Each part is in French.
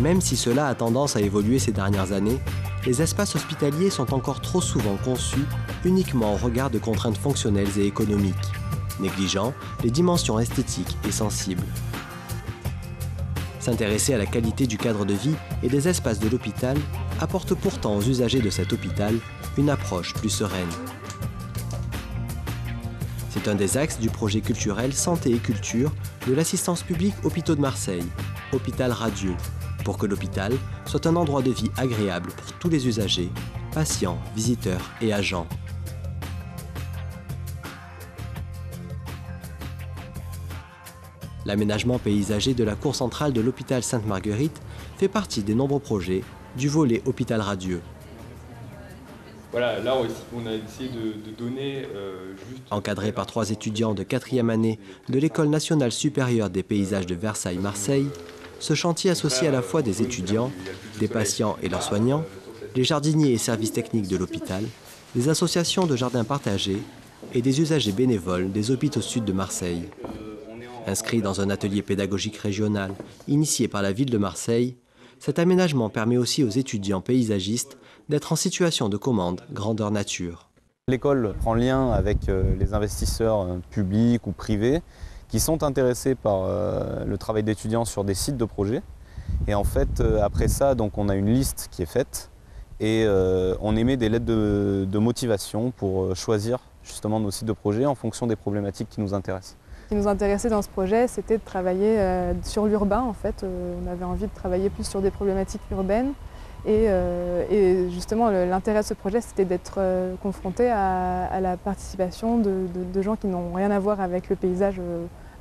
Même si cela a tendance à évoluer ces dernières années, les espaces hospitaliers sont encore trop souvent conçus uniquement au regard de contraintes fonctionnelles et économiques, négligeant les dimensions esthétiques et sensibles. S'intéresser à la qualité du cadre de vie et des espaces de l'hôpital apporte pourtant aux usagers de cet hôpital une approche plus sereine. C'est un des axes du projet culturel Santé et Culture de l'assistance publique Hôpitaux de Marseille, Hôpital Radieux, pour que l'hôpital soit un endroit de vie agréable pour tous les usagers, patients, visiteurs et agents. L'aménagement paysager de la cour centrale de l'hôpital Sainte-Marguerite fait partie des nombreux projets du volet Hôpital Radieux. Voilà, là on a essayé de donner juste... Encadré par 3 étudiants de 4e année de l'École nationale supérieure des paysages de Versailles-Marseille, ce chantier associe à la fois des étudiants, des patients et leurs soignants, les jardiniers et services techniques de l'hôpital, des associations de jardins partagés et des usagers bénévoles des hôpitaux sud de Marseille. Inscrit dans un atelier pédagogique régional initié par la ville de Marseille, cet aménagement permet aussi aux étudiants paysagistes d'être en situation de commande grandeur nature. L'école prend lien avec les investisseurs publics ou privés qui sont intéressés par le travail d'étudiants sur des sites de projet. Et en fait, après ça, donc, on a une liste qui est faite et on émet des lettres de motivation pour choisir justement nos sites de projet en fonction des problématiques qui nous intéressent. Ce qui nous intéressait dans ce projet, c'était de travailler sur l'urbain. En fait, on avait envie de travailler plus sur des problématiques urbaines. Et justement, l'intérêt de ce projet, c'était d'être confronté à la participation de gens qui n'ont rien à voir avec le paysage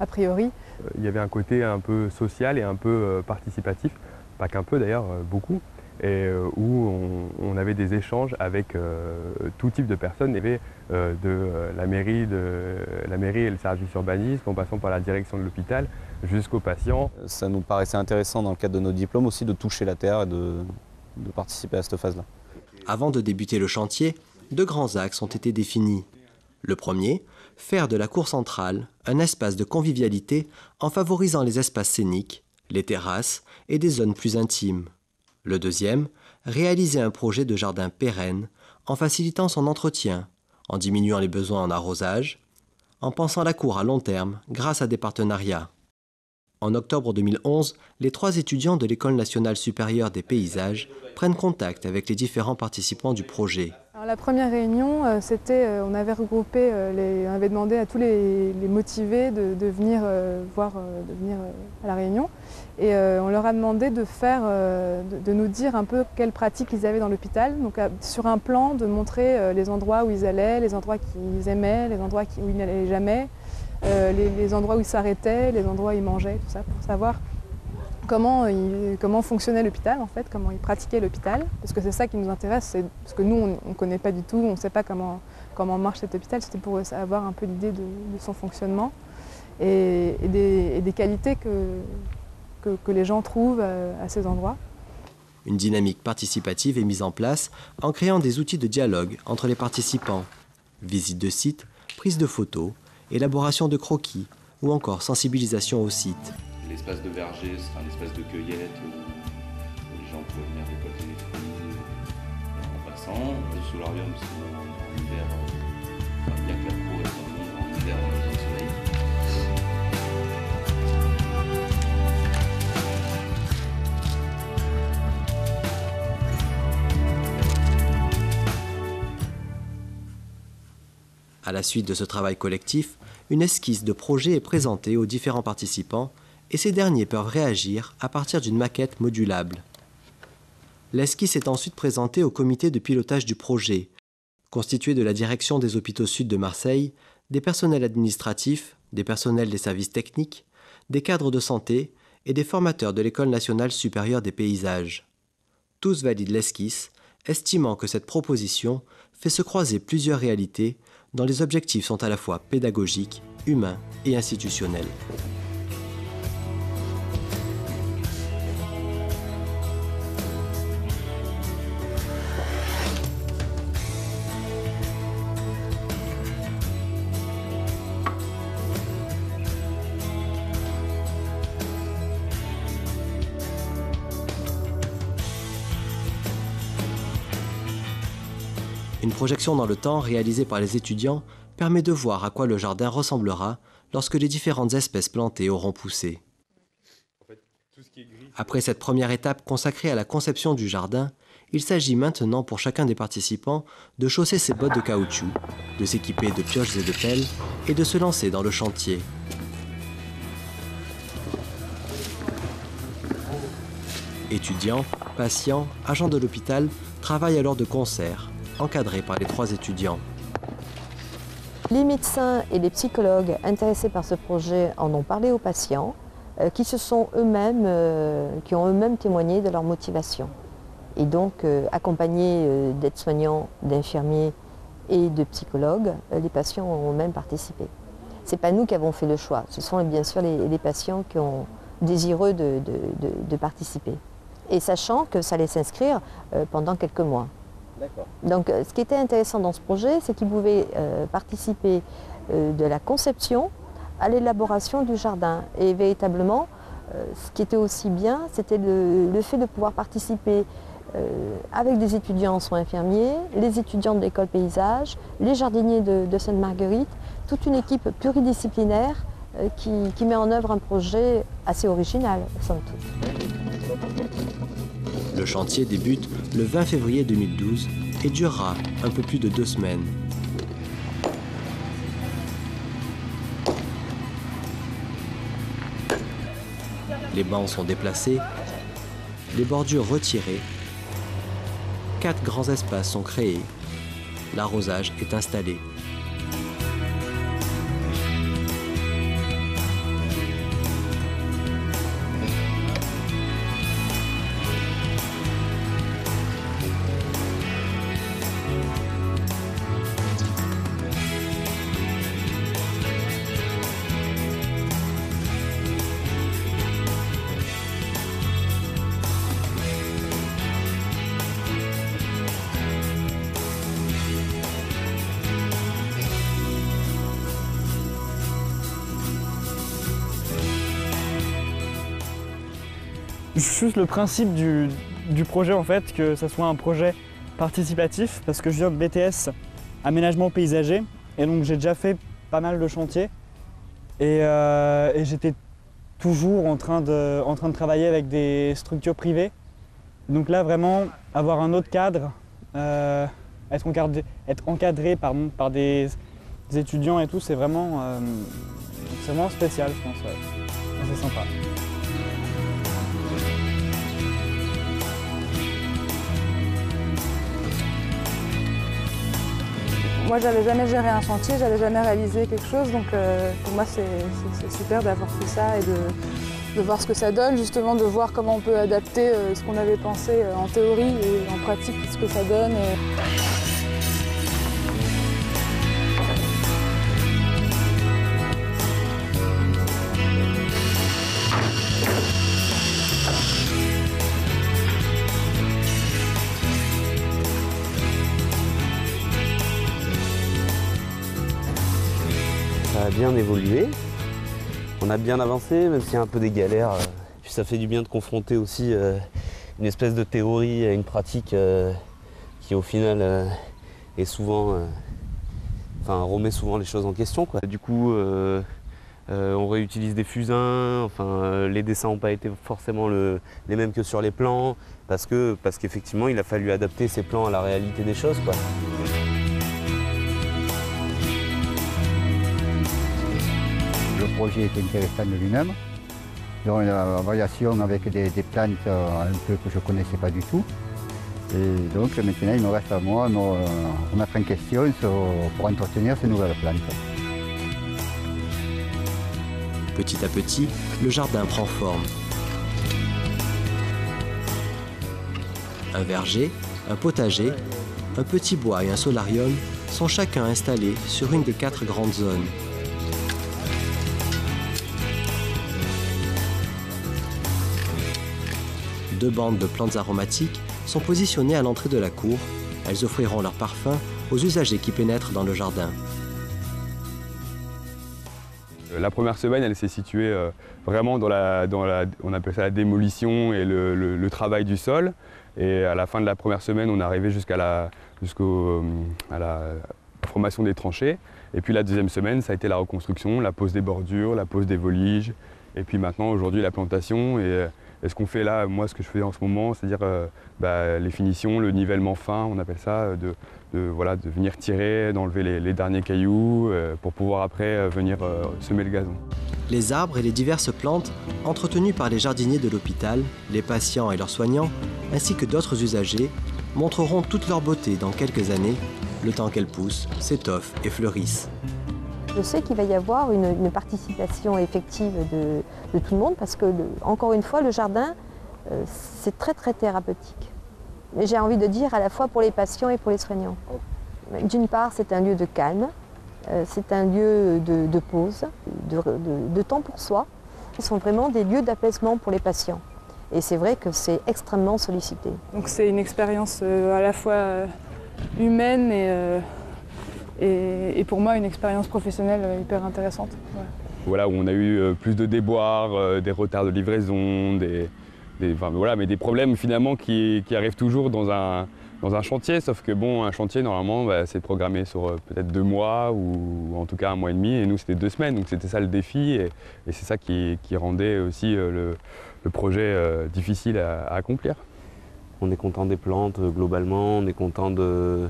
a priori. Il y avait un côté un peu social et un peu participatif, pas qu'un peu d'ailleurs, beaucoup, et où on avait des échanges avec tout type de personnes. Il y avait de la mairie et le service urbanisme, en passant par la direction de l'hôpital, jusqu'aux patients. Ça nous paraissait intéressant dans le cadre de nos diplômes aussi de toucher la terre et de participer à cette phase-là. Avant de débuter le chantier, 2 grands axes ont été définis. Le premier, faire de la cour centrale un espace de convivialité en favorisant les espaces scéniques, les terrasses et des zones plus intimes. Le deuxième, réaliser un projet de jardin pérenne en facilitant son entretien, en diminuant les besoins en arrosage, en pensant la cour à long terme grâce à des partenariats. En octobre 2011, les 3 étudiants de l'École nationale supérieure des paysages prennent contact avec les différents participants du projet. Alors, la première réunion, on avait regroupé, on avait demandé à tous les motivés de venir venir à la réunion. Et on leur a demandé de nous dire un peu quelles pratiques ils avaient dans l'hôpital. Donc sur un plan, de montrer les endroits où ils allaient, les endroits qu'ils aimaient, les endroits où ils n'allaient jamais. Les endroits où ils s'arrêtaient, les endroits où ils mangeaient, tout ça, pour savoir comment fonctionnait l'hôpital, en fait, comment ils pratiquaient l'hôpital. Parce que c'est ça qui nous intéresse, parce que nous, on ne connaît pas du tout, on ne sait pas comment marche cet hôpital. C'était pour avoir un peu l'idée de son fonctionnement et des qualités que les gens trouvent à ces endroits. Une dynamique participative est mise en place en créant des outils de dialogue entre les participants. Visite de site, prise de photos, élaboration de croquis ou encore sensibilisation au site. L'espace de verger sera un espace de cueillette où les gens pourraient venir récolter les fruits en passant. Le solarium sera en hiver, bien que la cour est en hiver dans le soleil. À la suite de ce travail collectif, une esquisse de projet est présentée aux différents participants et ces derniers peuvent réagir à partir d'une maquette modulable. L'esquisse est ensuite présentée au comité de pilotage du projet, constitué de la direction des hôpitaux sud de Marseille, des personnels administratifs, des personnels des services techniques, des cadres de santé et des formateurs de l'École nationale supérieure des paysages. Tous valident l'esquisse, estimant que cette proposition fait se croiser plusieurs réalités dont les objectifs sont à la fois pédagogiques, humains et institutionnels. Une projection dans le temps réalisée par les étudiants permet de voir à quoi le jardin ressemblera lorsque les différentes espèces plantées auront poussé. Après cette première étape consacrée à la conception du jardin, il s'agit maintenant pour chacun des participants de chausser ses bottes de caoutchouc, de s'équiper de pioches et de pelles et de se lancer dans le chantier. Étudiants, patients, agents de l'hôpital travaillent alors de concert, encadrés par les 3 étudiants. Les médecins et les psychologues intéressés par ce projet en ont parlé aux patients, qui ont eux-mêmes témoigné de leur motivation. Et donc, accompagnés d'aides-soignants, d'infirmiers et de psychologues, les patients ont même participé. Ce n'est pas nous qui avons fait le choix, ce sont bien sûr les patients qui ont désireux de participer. Et sachant que ça allait s'inscrire pendant quelques mois. Donc, ce qui était intéressant dans ce projet, c'est qu'ils pouvaient participer de la conception à l'élaboration du jardin. Et véritablement, ce qui était aussi bien, c'était le fait de pouvoir participer avec des étudiants en soins infirmiers, les étudiants de l'école paysage, les jardiniers de Sainte-Marguerite, toute une équipe pluridisciplinaire qui met en œuvre un projet assez original, somme toute. Le chantier débute le 20 février 2012 et durera un peu plus de 2 semaines. Les bancs sont déplacés, les bordures retirées, 4 grands espaces sont créés, l'arrosage est installé. Juste le principe du projet en fait, que ça soit un projet participatif, parce que je viens de BTS aménagement paysager et donc j'ai déjà fait pas mal de chantiers et j'étais toujours en train de travailler avec des structures privées. Donc là vraiment avoir un autre cadre, être encadré par des étudiants et tout, c'est vraiment spécial je pense, ouais. C'est sympa. Moi, j'avais jamais géré un chantier, j'avais jamais réalisé quelque chose, donc pour moi, c'est super d'avoir fait ça et de voir ce que ça donne, justement de voir comment on peut adapter ce qu'on avait pensé en théorie et en pratique, ce que ça donne. Ça a bien évolué, on a bien avancé, même s'il y a un peu des galères. Puis ça fait du bien de confronter aussi une espèce de théorie à une pratique qui au final est souvent, remet souvent les choses en question, quoi. Du coup, on réutilise des fusains, les dessins n'ont pas été forcément les mêmes que sur les plans, parce qu'effectivement il a fallu adapter ces plans à la réalité des choses, quoi. Le projet est intéressant de lui-même. Donc la variation avec des plantes un peu que je ne connaissais pas du tout. Et donc maintenant il me reste à moi de me remettre en question pour entretenir ces nouvelles plantes. Petit à petit, le jardin prend forme. Un verger, un potager, un petit bois et un solarium sont chacun installés sur une des 4 grandes zones. Deux bandes de plantes aromatiques sont positionnées à l'entrée de la cour. Elles offriront leur parfum aux usagers qui pénètrent dans le jardin. La première semaine, elle s'est située vraiment on appelle ça la démolition et le travail du sol. Et à la fin de la première semaine, on est arrivé jusqu'à la formation des tranchées. Et puis la deuxième semaine, ça a été la reconstruction, la pose des bordures, la pose des voliges. Et puis maintenant, aujourd'hui, la plantation. Et ce qu'on fait là, moi, ce que je fais en ce moment, c'est-à-dire les finitions, le nivellement fin, on appelle ça, de venir tirer, d'enlever les derniers cailloux pour pouvoir après venir semer le gazon. Les arbres et les diverses plantes entretenues par les jardiniers de l'hôpital, les patients et leurs soignants, ainsi que d'autres usagers, montreront toute leur beauté dans quelques années, le temps qu'elles poussent, s'étoffent et fleurissent. Je sais qu'il va y avoir une participation effective de tout le monde parce que, encore une fois, le jardin, c'est très très thérapeutique. Mais j'ai envie de dire à la fois pour les patients et pour les soignants. D'une part, c'est un lieu de calme, c'est un lieu de pause, de temps pour soi. Ce sont vraiment des lieux d'apaisement pour les patients. Et c'est vrai que c'est extrêmement sollicité. Donc c'est une expérience à la fois humaine et pour moi une expérience professionnelle hyper intéressante. Ouais. Voilà, où on a eu plus de déboires, des retards de livraison, mais des problèmes finalement qui arrivent toujours dans un chantier, sauf que bon, un chantier normalement c'est programmé sur peut-être 2 mois ou en tout cas 1 mois et demi, et nous c'était 2 semaines, donc c'était ça le défi et c'est ça qui rendait aussi le projet difficile à accomplir. On est content des plantes globalement, on est content de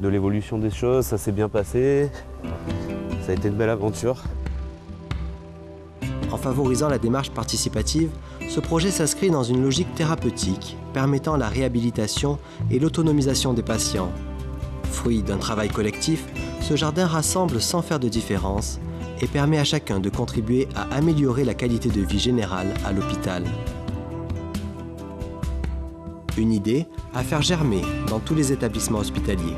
l'évolution des choses, ça s'est bien passé, ça a été une belle aventure. En favorisant la démarche participative, ce projet s'inscrit dans une logique thérapeutique permettant la réhabilitation et l'autonomisation des patients. Fruit d'un travail collectif, ce jardin rassemble sans faire de différence et permet à chacun de contribuer à améliorer la qualité de vie générale à l'hôpital. Une idée à faire germer dans tous les établissements hospitaliers.